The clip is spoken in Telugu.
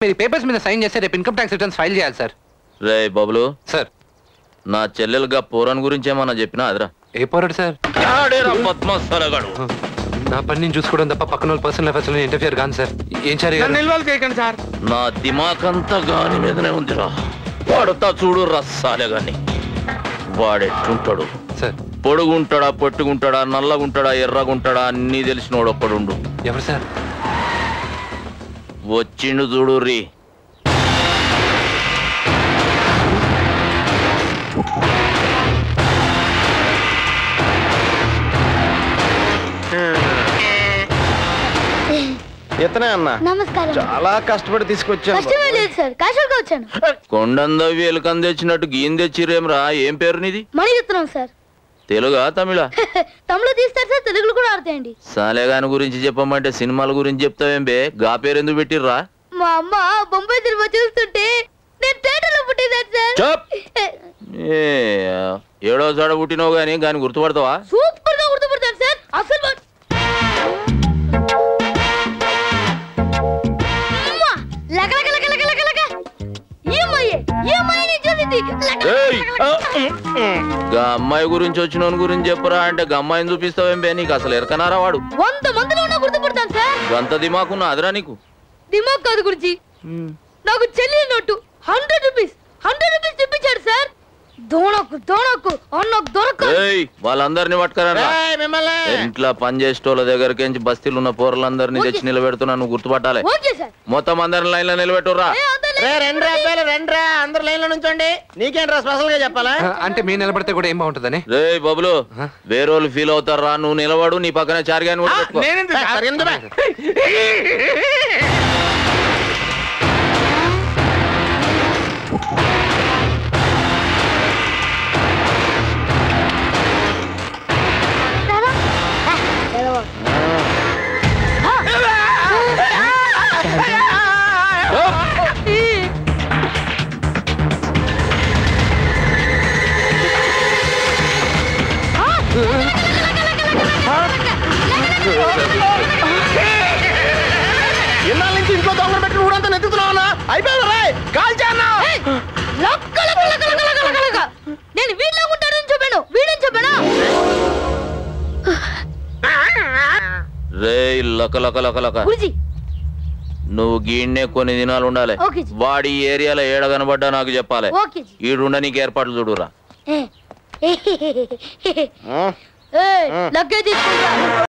మీరు పేపర్స్ మీద సైన్ చేస్తే రేపు ఇన్కమ్ ట్యాక్స్ రిటర్న్స్ ఫైల్ చేయాలి సార్. రే బబులు సార్ నా చెల్లెలుగా పోరన్ గురించి ఏమన్నా చెప్పినా అదిరా. ఏ పోరాడు సార్? నా పని నేను చూసుకోవడం తప్ప పక్కన వాళ్ళ పర్సనల్ అఫైర్స్ లో ఇంటర్ఫియర్ కాను సార్. ఏం చేయకండి సార్. నా దిమాకంతా గాని మీదనే ఉందిరా. వాడుతా చూడు రస్సాలే గాని వాడెట్టుంటాడు సార్. పొడుగుంటాడా పొట్టుగుంటాడా నల్లగుంటాడా ఎర్రగుంటాడా అన్నీ తెలిసినోడు ఒక్కడుండు. ఎవరు సార్? వచ్చిండు చూడు రీ. ఇతనే అన్న. నమస్కారం. చాలా కష్టపడి తీసుకొచ్చాను. కష్టమే లేదు సార్, క్యాషువల్ గా వచ్చాను. కొండందవి ఎలుకని తెచ్చినట్టు గీన్ తెచ్చిరేమ్రా. ఏం పేరు నీది? మణి చెప్తున్నాం సార్. తెలుగా తమిళ? తమిళ తీస్తారు సార్, తెలుగులో కూడా ఆడతాయండి. సాలేగాని గురించి చెప్పమంటే సినిమాల గురించి చెప్తావేం బే? గా పేరు ఎందుకు పెట్టిర్రా? మా అమ్మ బొంబాయి సినిమా చూస్తుంటే నేను థియేటర్లో పుట్టేదాన్ని సార్. చెప్. ఏడో చోట పుట్టినావు గాని గాని గుర్తుపడతావా? సూపర్ గా గుర్తుపడతాను సార్. అసలు గా అమ్మాయి గురించి వచ్చిన గురించి చెప్పరా అంటే గమ్మాయిని చూపిస్తావేం బే? నీకు అసలు ఎరకనారా వాడు? 100 మందిలో గుర్తుపడతాను సార్. గంత దిమాకున్నా అదరా నీకు? దిమాగ్ కాదు గురించి, నాకు చెల్లి నోటు 100 రూపీస్ చూపించాడు సార్. దోణకు అన్నకు దొరక. వాళ్ళందరినీ పట్టుకరా. ఇంట్లో పని చేసేటోళ్ళ దగ్గరికి బస్తీలు ఉన్న పోరలందరినీ తెచ్చి నిలబెడుతున్నా. నువ్వు గుర్తుపట్టాలి. మొత్తం అందరిని లైన్ లో నిలబెట్టురా. అందరు లైన్ లో నుంచోండి. నీకేంట్రా స్పెషల్ గా చెప్పాలా? అంటే మీరు నిలబడితే కూడా ఏం బాగుంటుందని. రే బబులు, వేరేళ్ళు ఫీల్ అవుతారా? నువ్వు నిలబడు. నీ పక్కన చారిగాని ఇన్నాళ్ళ నుంచి ఇంట్లో దొంగలు పెట్టి ఊరంతా నెత్తుతున్నావునా? అయిపోయిందా? కాల్చానా? నేను వీడిలో ఉంటానని చెప్పాను. వీడని చెప్పానా? రే లక లక లక లక. నువ్వు గీడ్నే కొన్ని దినాలు ఉండాలి. వాడి ఏరియాలో ఏడ కనబడ్డా నాకు చెప్పాలి. ఈడుండ నీకు ఏర్పాట్లు చూడురా. లగ్గేజ్ తీసుకుంటా.